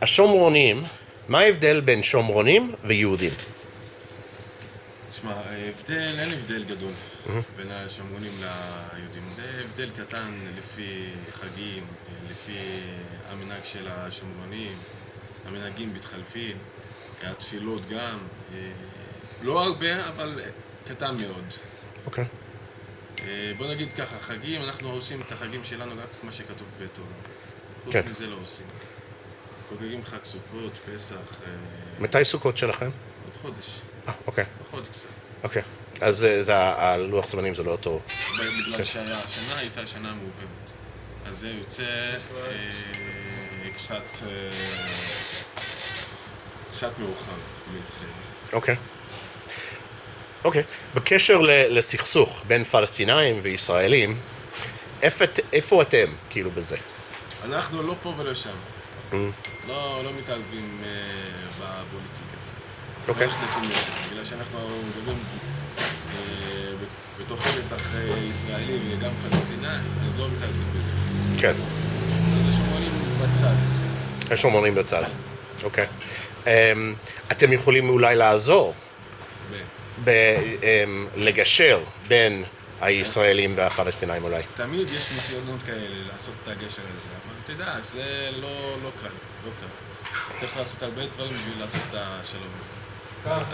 השומרונים, מה ההבדל בין שומרונים ויהודים? תשמע, אין הבדל גדול בין השומרונים ליהודים. זה הבדל קטן לפי חגים, לפי המנהג של השומרונים, המנהגים מתחלפים, התפילות גם, לא הרבה, אבל קטן מאוד. אוקיי. בוא נגיד ככה, חגים, אנחנו עושים את החגים שלנו רק מה שכתוב בתורה. חוץ כן. מזה לא עושים. חוגגים חג סוכות, פסח. מתי סוכות שלכם? עוד חודש. אוקיי. עוד קצת. אוקיי. אז הלוח זמנים זה לא אותו. בגלל שהשנה הייתה שנה מעוברת. אז זה יוצא קצת מאוחר מאצלנו. אוקיי. אוקיי. בקשר לסכסוך בין פלסטינאים וישראלים, איפה אתם כאילו בזה? אנחנו לא פה ולא שם. לא מתערבים בפוליטיקה. אוקיי. בגלל שאנחנו גרים בתוך שטח ישראלי וגם פלסטיני, אז לא מתערבים בזה. כן. אז השומרונים בצד. השומרונים בצד. אוקיי. אתם יכולים אולי לעזור לגשר בין הישראלים והפלסטינאים אולי. תמיד יש ניסיונות כאלה לעשות את הגשר הזה, אבל אתה יודע, זה לא קל, לא קל. צריך לעשות הרבה דברים בשביל לעשות את השלום הזה.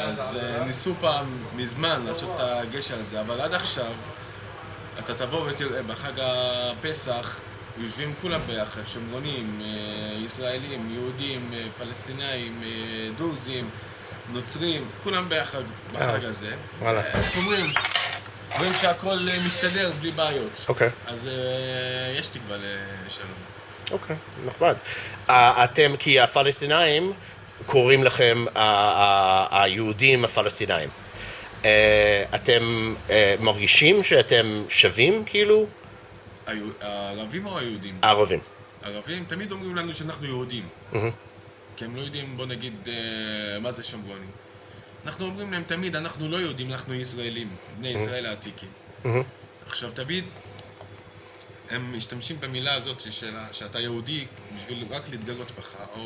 אז ניסו פעם מזמן לעשות את הגשר הזה, אבל עד עכשיו אתה תבוא ותראה, בחג הפסח יושבים כולם ביחד, שומרונים, ישראלים, יהודים, פלסטינאים, דרוזים, נוצרים, כולם ביחד בחג הזה. אומרים שהכל מסתדר בלי בעיות. אוקיי. אז יש תקווה לשלום. אוקיי, נחמד. אתם, כי הפלסטינאים קוראים לכם היהודים הפלסטינאים. אתם מרגישים שאתם שווים כאילו? הערבים או היהודים? הערבים. הערבים תמיד אומרים לנו שאנחנו יהודים. כי הם לא יודעים, בוא נגיד, מה זה שומרונים. אנחנו אומרים להם תמיד, אנחנו לא יהודים, אנחנו ישראלים, בני ישראל העתיקים. עכשיו תמיד הם משתמשים במילה הזאת שאתה יהודי בשביל רק להתגלות בך, או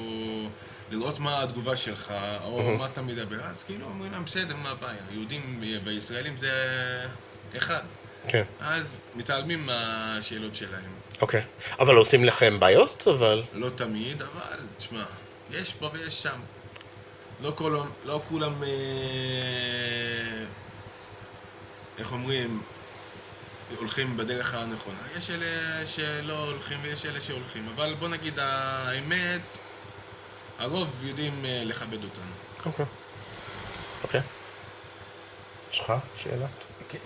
לראות מה התגובה שלך, או מה אתה מדבר. אז כאילו אומרים להם, בסדר, מה הבעיה? יהודים וישראלים זה אחד. כן. אז מתעלמים מהשאלות שלהם. אוקיי. אבל עושים לכם בעיות, אבל? לא תמיד, אבל תשמע, יש פה ויש שם. לא כולם, איך אומרים, הולכים בדרך הנכונה. יש אלה שלא הולכים ויש אלה שהולכים. אבל בוא נגיד, האמת, הרוב יודעים לכבד אותנו. אוקיי. אוקיי. יש לך שאלה?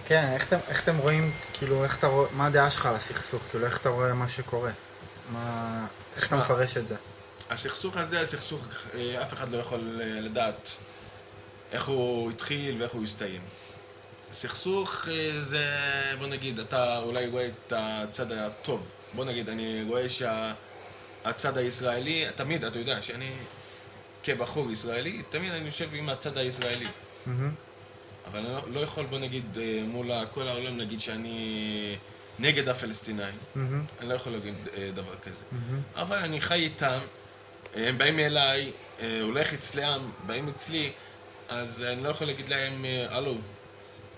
כן, איך אתם רואים, כאילו, מה הדעה שלך על הסכסוך? כאילו, איך אתה רואה מה שקורה? איך אתה מפרש את זה? הסכסוך הזה, אף אחד לא יכול לדעת איך הוא התחיל ואיך הוא הסתיים. הסכסוך זה, בוא נגיד, אתה אולי רואה את הצד הטוב. בוא נגיד, אני רואה שהצד הישראלי, תמיד, אתה יודע, שאני כבחור ישראלי, תמיד אני יושב עם הצד הישראלי. אבל אני לא יכול, בוא נגיד, מול כל העולם להגיד שאני נגד הפלסטינאים. אני לא יכול להגיד דבר כזה. אבל אני חי איתם, הם באים אליי, הולך אצלם, באים אצלי, אז אני לא יכול להגיד להם, אלו,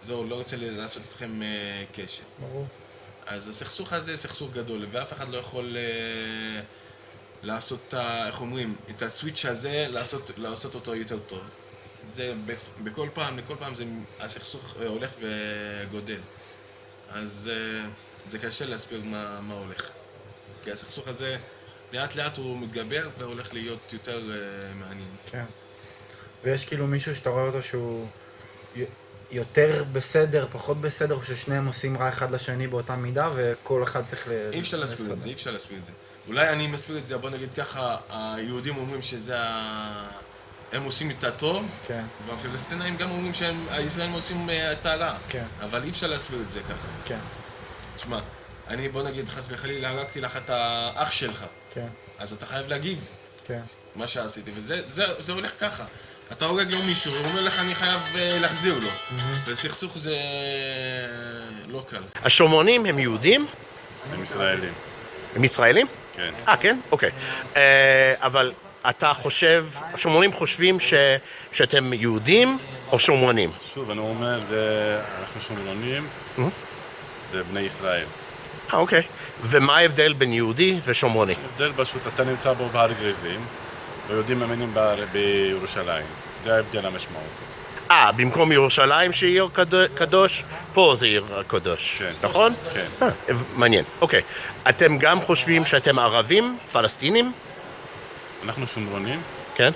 זהו, לא רוצה לעשות אתכם קשר. ברור. אז הסכסוך הזה סכסוך גדול, ואף אחד לא יכול לעשות, איך אומרים, את הסוויץ' הזה, לעשות אותו יותר טוב. זה בכל פעם, הסכסוך הולך וגודל. אז זה קשה להסביר מה הולך. כי הסכסוך הזה, לאט לאט הוא מתגבר והולך להיות יותר מעניין. כן. ויש כאילו מישהו שאתה רואה אותו שהוא יותר בסדר, פחות בסדר, או ששניהם עושים רע אחד לשני באותה מידה, וכל אחד צריך אי אפשר להסביר את זה, אולי אני מסביר את זה, בוא נגיד ככה, היהודים אומרים שזה הם עושים איתה טוב, כן, והפלסטינאים גם אומרים שהישראלים עושים איתה רע. כן. אבל אי אפשר להסביר את זה ככה. כן, תשמע, אני בוא נגיד חס וחלילה הרגתי לך את האח שלך, כן, אז אתה חייב להגיב כן. מה שעשיתי, וזה הולך ככה. אתה הורג לו מישהו, הוא אומר לך אני חייב להחזיר לו. וסכסוך זה לא קל. השומרונים הם יהודים? הם ישראלים. הם ישראלים? כן. כן? אוקיי. אבל אתה חושב, השומרונים חושבים שאתם יהודים או שומרונים? שוב, אני אומר, אנחנו שומרונים, זה בני ישראל. אוקיי. ומה ההבדל בין יהודי ושומרוני? ההבדל פשוט, אתה נמצא בו בהר גריזים, ויהודים מאמינים בירושלים. זה ההבדל המשמעותי. במקום ירושלים שהיא עיר קדוש, פה זה עיר הקדוש, כן. נכון? כן. מעניין, אוקיי. אתם גם חושבים שאתם ערבים, פלסטינים? אנחנו שומרונים, כן?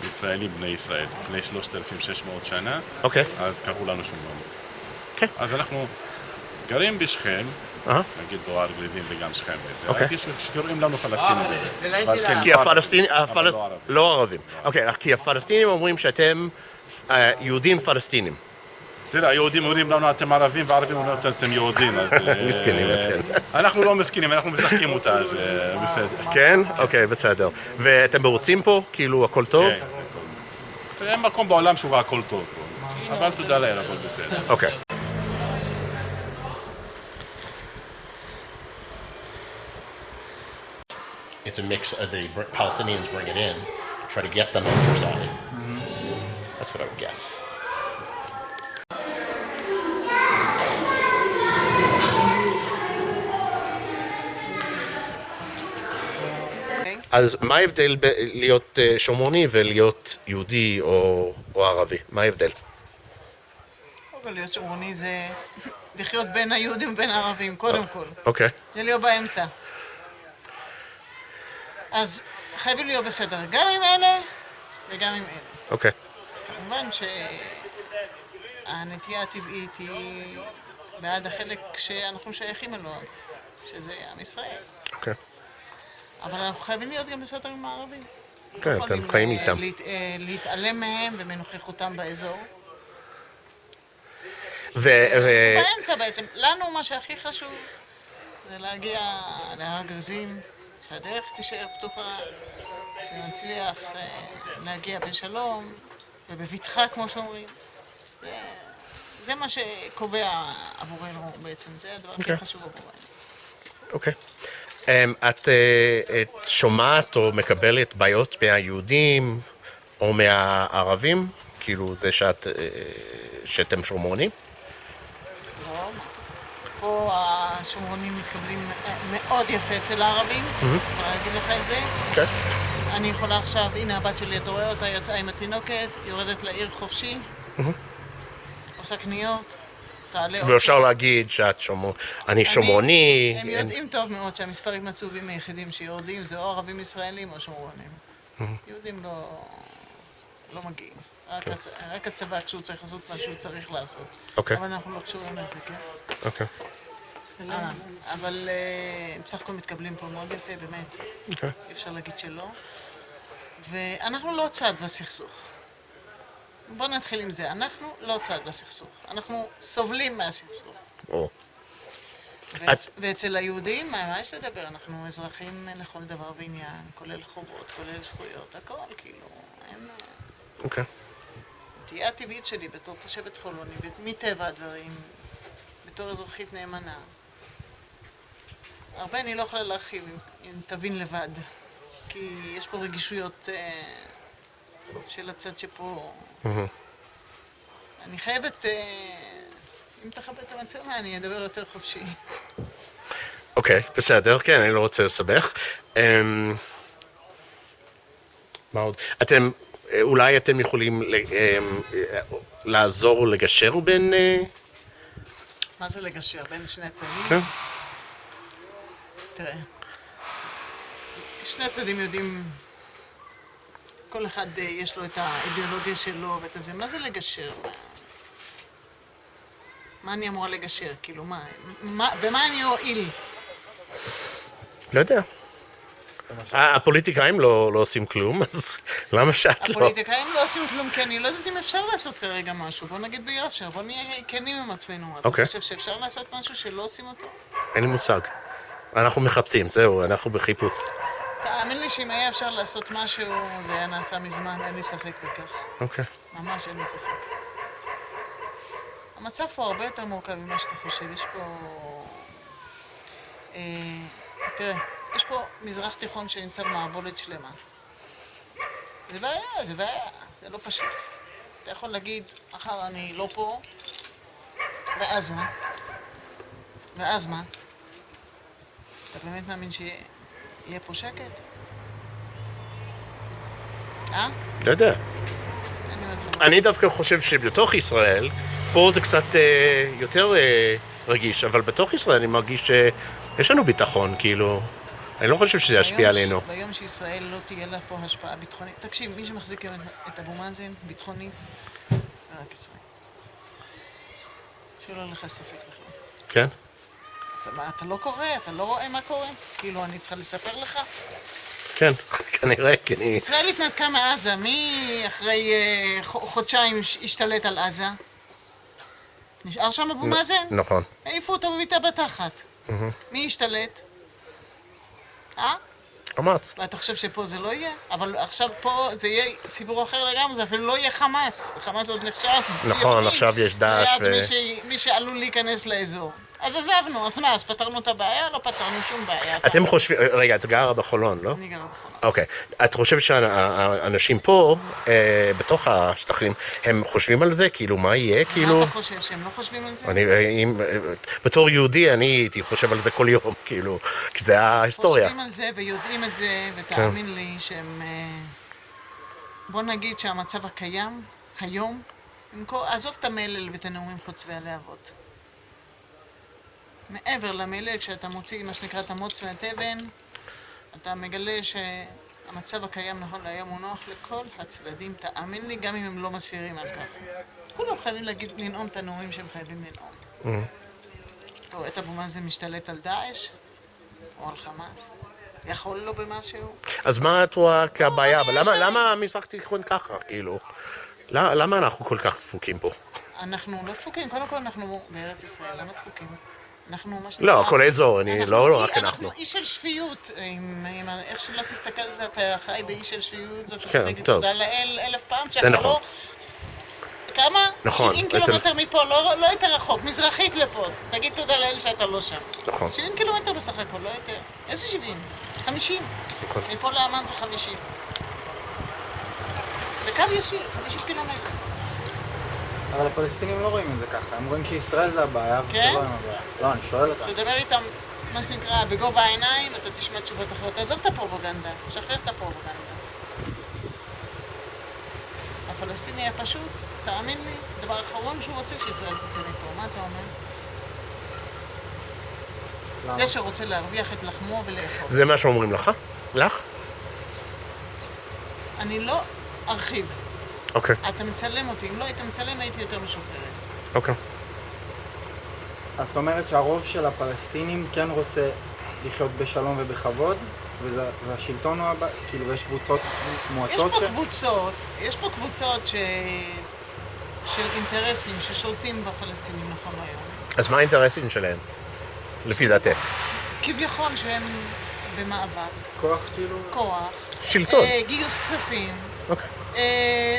ישראלים בני ישראל. לפני 3,600 שנה, אוקיי. אז קראו לנו שומרונים. כן. אז אנחנו גרים בשכם, נגיד בהר גריזים וגם שכם וזה. אוקיי. רק יש שקוראים לנו פלסטינים. אבל כן, כי הפלסטינים, אבל לא ערבים. לא ערבים. אוקיי, כי הפלסטינים אומרים שאתם יהודים פלסטינים. תראה, היהודים אומרים לנו אתם ערבים וערבים אומרים אתם יהודים, אז... מסכנים, כן. אנחנו לא מסכנים, אנחנו משחקים אותה, אז בסדר. כן? אוקיי, בסדר. ואתם מרוצים פה? כאילו הכל טוב? כן. אין מקום בעולם שהוא הכל טוב פה. אבל תודה לאל, הכל בסדר. אוקיי. It's a mix of the Palestinians bring it in, try to get them on their side. That's what I would guess. אז מה ההבדל להיות שומרוני ולהיות יהודי או ערבי? מה ההבדל? אבל להיות שומרוני זה לחיות בין היהודים ובין הערבים, קודם כל. אוקיי. זה להיות באמצע. אז חייבים להיות בסדר גם עם אלה וגם עם אלה. אוקיי. כמובן שהנטייה הטבעית היא בעד החלק שאנחנו שייכים אליו, שזה עם ישראל. אוקיי. אבל אנחנו חייבים להיות גם בסדר עם הערבים. כן, אתם חיים איתם. להתעלם מהם ומנוכחותם באזור. באמצע בעצם. לנו מה שהכי חשוב זה להגיע להר גריזים, שהדרך תישאר פתוחה, שנצליח להגיע בשלום ובבטחה כמו שאומרים. זה מה שקובע עבורנו בעצם, זה הדבר הכי חשוב עבורנו. אוקיי. את שומעת או מקבלת בעיות מהיהודים או מהערבים? כאילו זה שאתם שומרונים? לא, פה השומרונים מתקבלים מאוד יפה אצל הערבים, אני יכולה להגיד לך את זה. כן. אני יכולה עכשיו, הנה הבת שלי, אתה רואה אותה, יצאה עם התינוקת, יורדת לעיר חופשי, עושה קניות, תעלה עוד. ואפשר להגיד שאת אני שומרוני. הם יודעים טוב מאוד שהמספרים הצהובים היחידים שיורדים זה או ערבים ישראלים או שומרונים. יהודים לא מגיעים. רק הצבא כשהוא צריך לעשות מה שהוא צריך לעשות. אוקיי. אבל אנחנו לא קשורים לזה, כן? אוקיי. אבל בסך הכל מתקבלים פה מאוד יפה, באמת. אוקיי. אי אפשר להגיד שלא. ואנחנו לא צד בסכסוך. בוא נתחיל עם זה. אנחנו לא צד בסכסוך. אנחנו סובלים מהסכסוך. ואצל היהודים, מה יש לדבר? אנחנו אזרחים לכל דבר ועניין, כולל חובות, כולל זכויות, הכל, כאילו, אין... אוקיי. תהיה הטבעית שלי בתור תושבת חולוני, מטבע הדברים, בתור אזרחית נאמנה. הרבה אני לא יכולה להרחיב אם תבין לבד, כי יש פה רגישויות של הצד שפה... אני חייבת... אם תכבד את המצלמה, אני אדבר יותר חופשי. אוקיי, בסדר, כן, אני לא רוצה לסבך. מה עוד? אולי אתם יכולים לעזור לגשר בין... מה זה לגשר? בין שני הצדדים? כן. תראה, שני הצדדים יודעים, כל אחד יש לו את האידיאולוגיה שלו ואת הזה. מה זה לגשר? מה אני אמורה לגשר? כאילו, במה אני אועיל? לא יודע. הפוליטיקאים לא עושים כלום, אז למה שאת לא? הפוליטיקאים לא עושים כלום, כי אני לא יודעת אם אפשר לעשות כרגע משהו. בוא נגיד ביושר, בוא נהיה כנים עם עצמנו. אתה אוקיי. חושב שאפשר לעשות משהו שלא עושים אותו? אין לי מושג. אנחנו מחפשים, זהו, אנחנו בחיפוש. תאמין לי שאם היה אפשר לעשות משהו, זה היה נעשה מזמן, אין לי ספק בכך. אוקיי. ממש אין לי ספק. המצב פה הרבה יותר מורכב ממה שאתה חושב. יש פה... תראה, יש פה מזרח תיכון שנמצא במערבולת שלמה. זה בעיה, זה לא פשוט. אתה יכול להגיד, מחר אני לא פה, ואז מה? ואז מה? אתה באמת מאמין שיהיה פה שקט? לא יודע. אני אומרת לך. אני דווקא חושב שבתוך ישראל, פה זה קצת יותר רגיש, אבל בתוך ישראל אני מרגיש שיש לנו ביטחון, כאילו, אני לא חושב שזה ישפיע עלינו. ביום שישראל לא תהיה לה פה השפעה ביטחונית, תקשיב, מי שמחזיק את אבו מאזן ביטחונית, זה רק ישראל. שלא לך ספק בכלל. כן? אתה לא קורא, אתה לא רואה מה קורה? כאילו, אני צריכה לספר לך? כן, כנראה, כי אני... ישראל התנתקה מעזה, מי אחרי חודשיים השתלט על עזה? נשאר שם אבו מאזן? נכון. העיפו אותו בביתה בתחת. מי השתלט? חמאס. ואתה חושב שפה זה לא יהיה? אבל עכשיו פה זה יהיה סיפור אחר לגמרי, זה אפילו לא יהיה חמאס. חמאס עוד נחשב. נכון, עכשיו יש דאעש מי שעלול להיכנס לאזור. אז עזבנו, אז מה, אז פתרנו את הבעיה? לא פתרנו שום בעיה. אתם חושבים... רגע, את גרה בחולון, לא? אני גרה בחולון. אוקיי. את חושבת שהאנשים פה, בתוך השטחים, הם חושבים על זה? כאילו, מה יהיה? כאילו... מה אתה חושב, שהם לא חושבים על זה? בתור יהודי, אני הייתי חושב על זה כל יום, כאילו, כי זה ההיסטוריה. חושבים על זה ויודעים את זה, ותאמין לי שהם... בוא נגיד שהמצב הקיים, היום, עזוב את המלל ואת הנאומים חוצבי הלהבות. מעבר למלל, כשאתה מוציא מה שנקרא את המוץ מהתבן, אתה מגלה שהמצב הקיים נכון להיום הוא נוח לכל הצדדים, תאמין לי, גם אם הם לא מסירים על כך. כולם חייבים לנאום את הנאומים שהם חייבים לנאום. אתה רואה את אבו מאזן משתלט על דאעש או על חמאס? יכול לו במשהו? אז מה את רואה כבעיה? אבל למה המזרח תיכון ככה, כאילו? למה אנחנו כל כך דפוקים פה? אנחנו לא דפוקים, קודם כל אנחנו בארץ ישראל, למה דפוקים? אנחנו מה שנקרא... לא, כל האזור, אני לא רק אנחנו. אנחנו איש של שפיות, איך שלא תסתכל על זה, אתה חי באיש של שפיות, אתה צריך כן, להגיד טוב. תודה לאל 1000 פעם, זה שאתה נכון. לא... כמה? נכון, 70 קילומטר מפה, לא יותר רחוק, מזרחית לפה, תגיד תודה לאל שאתה לא שם. נכון. 70 קילומטר בסך הכל, לא יותר. איזה 70? 50. נכון. מפה לאמן זה 50. בקו ישיר, 50 קילומטר. אבל הפלסטינים לא רואים את זה ככה, הם רואים שישראל זה הבעיה, וזה כן? לא הם הבעיה. לא, אני שואל אותם. כשתדבר איתם, מה שנקרא, בגובה העיניים, אתה תשמע תשובות אחרות. תעזוב את הפרופגנדה, שחרר את הפרופגנדה. הפלסטיני הפשוט, תאמין לי, הדבר האחרון שהוא רוצה שישראל תצא מפה. מה אתה אומר? למה? זה שרוצה להרוויח את לחמו ולאכול. זה מה שאומרים לך? לך? אני לא ארחיב. אוקיי, אתה מצלם אותי, אם לא היית מצלם הייתי יותר משוחררת. אוקיי. אז זאת אומרת שהרוב של הפלסטינים כן רוצה לחיות בשלום ובכבוד, והשלטון הוא הבא, כאילו, ויש קבוצות מועטות יש פה קבוצות של אינטרסים ששולטים בפלסטינים נכון היום. אז מה האינטרסים שלהם? לפי דעתך. כביכול שהם במאבק, כוח כאילו... כוח, שלטון. גיוס כספים, אוקיי.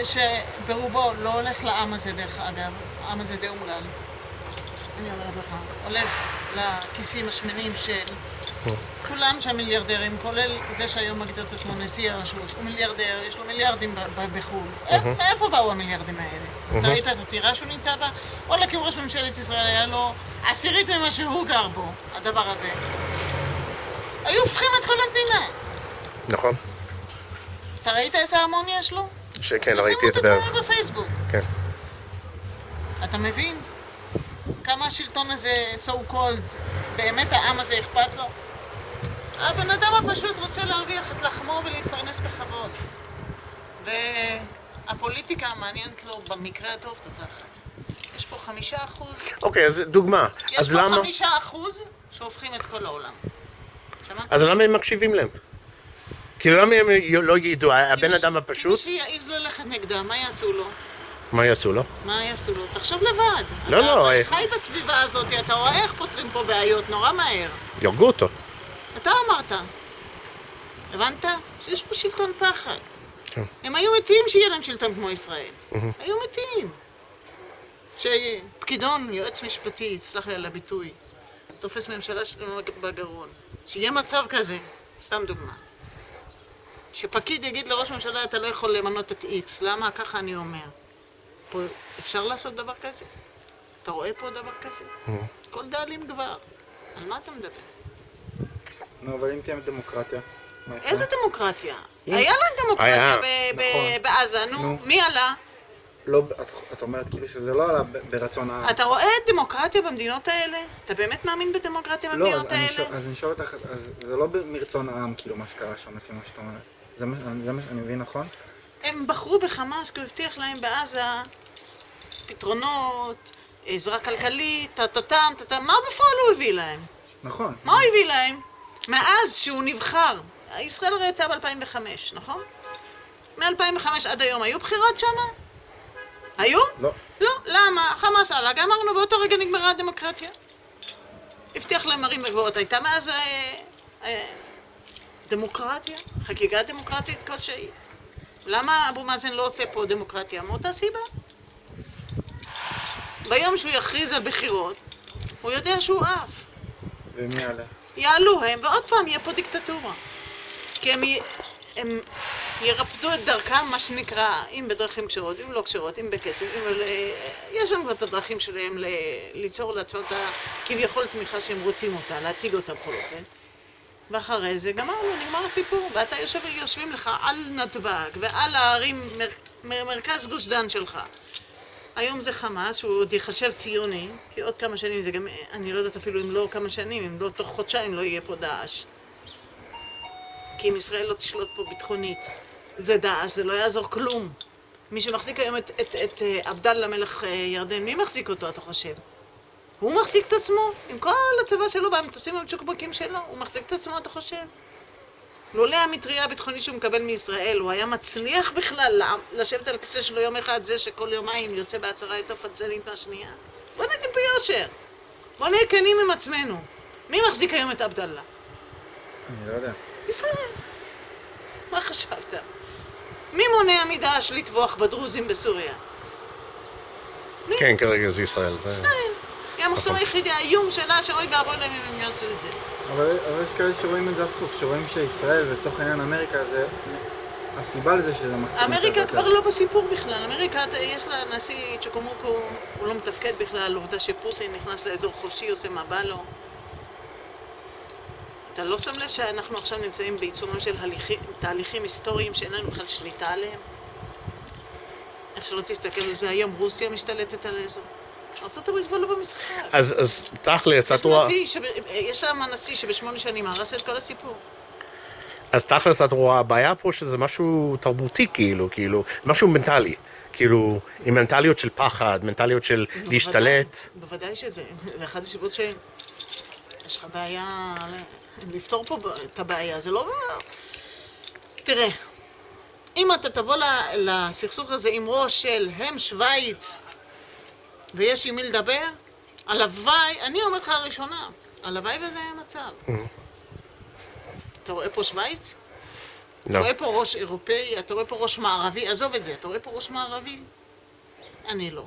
שברובו לא הולך לעם הזה דרך אגב, העם הזה די אומלל. אני אומרת לך, הולך לכיסים השמנים של כולם שם מיליארדרים, כולל זה שהיום מגדיר את עצמו נשיא הרשות, הוא מיליארדר, יש לו מיליארדים בחו"ל. מאיפה באו המיליארדים האלה? אתה ראית את הטירה שהוא נמצא בה? וואלה, כי הוא ראש ממשלת ישראל היה לו 10% ממה שהוא גר בו, הדבר הזה. היו הופכים את כל המדינה. נכון. אתה ראית איזה המון יש לו? שכן, ראיתי את שימו אותו בפייסבוק. כן. אתה מבין? כמה השלטון הזה, so called, באמת העם הזה אכפת לו? הבן אדם הפשוט רוצה להרוויח את לחמו ולהתפרנס בכבוד. והפוליטיקה מעניינת לו במקרה הטוב את התחת. יש פה 5%. אוקיי, אז דוגמה. יש אז פה למה... 5% שהופכים את כל העולם. שמעת? אז למה הם מקשיבים להם? כאילו למה הם לא ידעו, הבן אדם הפשוט, מי שיעז ללכת נגדם, מה יעשו לו? מה יעשו לו? מה יעשו לו? תחשוב לבד. לא, אתה חי בסביבה הזאת, אתה רואה איך פותרים פה בעיות נורא מהר. יורגו אותו. אתה אמרת. הבנת? שיש פה שלטון פחד. כן. הם היו מתים שיהיה להם שלטון כמו ישראל. מהמם. היו מתים. שפקידון, יועץ משפטי, סלח לי על הביטוי, תופס ממשלה שלנו בגרון. שיהיה מצב כזה, סתם דוגמה. שפקיד יגיד לראש ממשלה, אתה לא יכול למנות את X. למה? ככה אני אומר. פה אפשר לעשות דבר כזה? אתה רואה פה דבר כזה? כל דאלים גבר. על מה אתה מדבר? נו, אבל אם תהיה דמוקרטיה. מה יקרה? איזה דמוקרטיה? אם- היה להם דמוקרטיה היה, נכון. בעזה, נו, נו. מי עלה? לא, את אומרת כאילו שזה לא עלה ברצון העם. אתה רואה דמוקרטיה במדינות האלה? אתה באמת מאמין בדמוקרטיה לא, במדינות אז האלה? אני שואל אותך, אז זה לא מרצון העם כאילו מה שקרה שם לפי מה שאת אומרת. זה מה שאני מבין נכון? הם בחרו בחמאס כי הוא הבטיח להם בעזה פתרונות, עזרה כלכלית, טה-טה-טם, מה בפועל הוא הביא להם? נכון. מה הוא הביא להם? מאז שהוא נבחר, ישראל הרי יצא ב-2005, נכון? מ-2005 עד היום היו בחירות שם? היו? לא. לא, למה? חמאס עלה, גם אמרנו באותו רגע נגמרה הדמוקרטיה. הבטיח להם מרים וגבורות, הייתה מאז דמוקרטיה, חגיגה דמוקרטית כלשהי. למה אבו מאזן לא עושה פה דמוקרטיה? מאותה סיבה. ביום שהוא יכריז על בחירות, הוא יודע שהוא עף. ומי יעלה? יעלו הם, ועוד פעם יהיה פה דיקטטורה. כי הם ירפדו את דרכם, מה שנקרא, אם בדרכים קשרות, אם לא קשרות, אם בכסף, יש לנו את הדרכים שלהם ליצור לעצמם את כביכול תמיכה שהם רוצים אותה, להציג אותה בכל אופן. ואחרי זה גמרנו, נגמר הסיפור, ואתה יושבים לך על נתב"ג ועל הערים, מרכז גוש דן שלך. היום זה חמאס, שהוא עוד יחשב ציוני, כי עוד כמה שנים זה גם, אני לא יודעת אפילו אם לא כמה שנים, אם לא תוך חודשיים לא יהיה פה דאעש. כי אם ישראל לא תשלוט פה ביטחונית, זה דאעש, זה לא יעזור כלום. מי שמחזיק היום את עבדאללה מלך ירדן, מי מחזיק אותו, אתה חושב? הוא מחזיק את עצמו, עם כל הצבא שלו והמטוסים המצ'וקבקים שלו, הוא מחזיק את עצמו, אתה חושב? לולא המטריה הביטחונית שהוא מקבל מישראל, הוא היה מצליח בכלל לשבת על הכיסא שלו יום אחד, זה שכל יומיים יוצא בהצהרה יותר פצלית מהשנייה. בוא נגיד ביושר, בוא נהיה כנים עם עצמנו. מי מחזיק היום את עבדאללה? אני לא יודע. ישראל. מה חשבת? מי מונע מדאעש לטבוח בדרוזים בסוריה? כן, כרגע זה ישראל. ישראל. היא המחסום היחידי, האיום שלה שאוי ואבוי להם אם הם יעשו את זה. אבל יש כאלה שרואים את זה הפוך, שרואים שישראל ולצורך העניין אמריקה זה הסיבה לזה שזה מחצים. אמריקה כבר לא בסיפור בכלל. אמריקה יש לה נשיא צ'וקומוקו, הוא לא מתפקד בכלל, עובדה שפוטין נכנס לאזור חופשי, עושה מה בא לו. אתה לא שם לב שאנחנו עכשיו נמצאים בעיצומם של תהליכים היסטוריים שאין לנו בכלל שליטה עליהם? איך שלא תסתכל על זה, היום רוסיה משתלטת על האזור. ארצות הברית כבר לא במשחק. אז תכל'ס, את רואה... יש שם נשיא שב8 שנים הרס את כל הסיפור. אז תכל'ס את רואה, הבעיה פה שזה משהו תרבותי כאילו, משהו מנטלי. כאילו, עם מנטליות של פחד, מנטליות של להשתלט. בוודאי שזה. זה אחד הסיבות שיש לך בעיה לפתור פה את הבעיה. זה לא... תראה, אם אתה תבוא לסכסוך הזה עם ראש של הם שוויץ, ויש עם מי לדבר, הלוואי, אני אומרת לך הראשונה, הלוואי וזה היה מצב. אתה רואה פה שוויץ? אתה רואה פה ראש אירופאי, אתה רואה פה ראש מערבי, עזוב את זה, אתה רואה פה ראש מערבי? אני לא.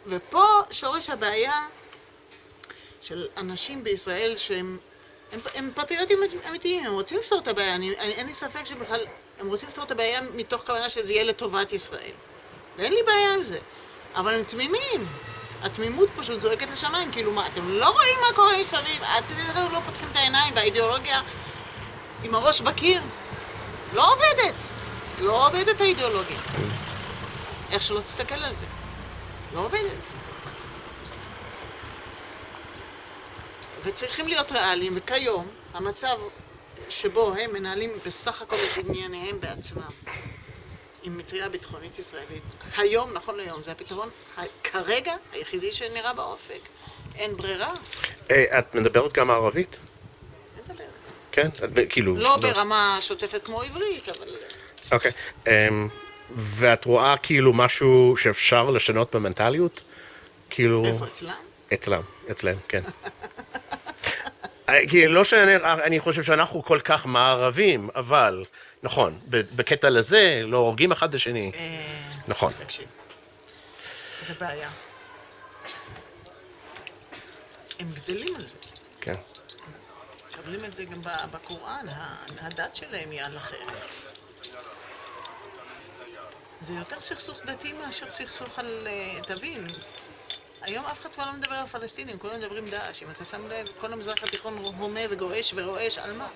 ופה שורש הבעיה של אנשים בישראל שהם פטריוטים אמיתיים, הם רוצים לפתור את הבעיה, אין לי ספק שבכלל הם רוצים לפתור את הבעיה מתוך כוונה שזה יהיה לטובת ישראל. ואין לי בעיה עם זה. אבל הם תמימים. התמימות פשוט זועקת לשמיים, כאילו מה, אתם לא רואים מה קורה מסביב, עד כדי לא פותחים את העיניים, והאידיאולוגיה עם הראש בקיר לא עובדת. לא עובדת האידיאולוגיה. איך שלא תסתכל על זה. לא עובדת. וצריכים להיות ריאליים, וכיום המצב שבו הם מנהלים בסך הכל את ענייניהם בעצמם. עם מטריה ביטחונית ישראלית. היום, נכון ליום, זה הפתרון כרגע היחידי שנראה באופק. אין ברירה. את מדברת גם ערבית? מדברת. כן? כאילו... לא ברמה שוטפת כמו עברית, אבל... אוקיי. ואת רואה כאילו משהו שאפשר לשנות במנטליות? כאילו... איפה אצלם? אצלם, כן. כי לא שאני חושב שאנחנו כל כך מערבים, אבל, נכון, בקטע לזה לא הורגים אחד את השני. נכון. תקשיב, זה בעיה. הם גדלים על זה. כן. מקבלים את זה גם בקוראן, הדת שלהם היא על אחרת. זה יותר סכסוך דתי מאשר סכסוך על... תבין, היום אף אחד כבר לא מדבר על פלסטינים, כולם מדברים דאעש. אם אתה שם לב, כל המזרח התיכון הומה וגועש ורועש, על מה?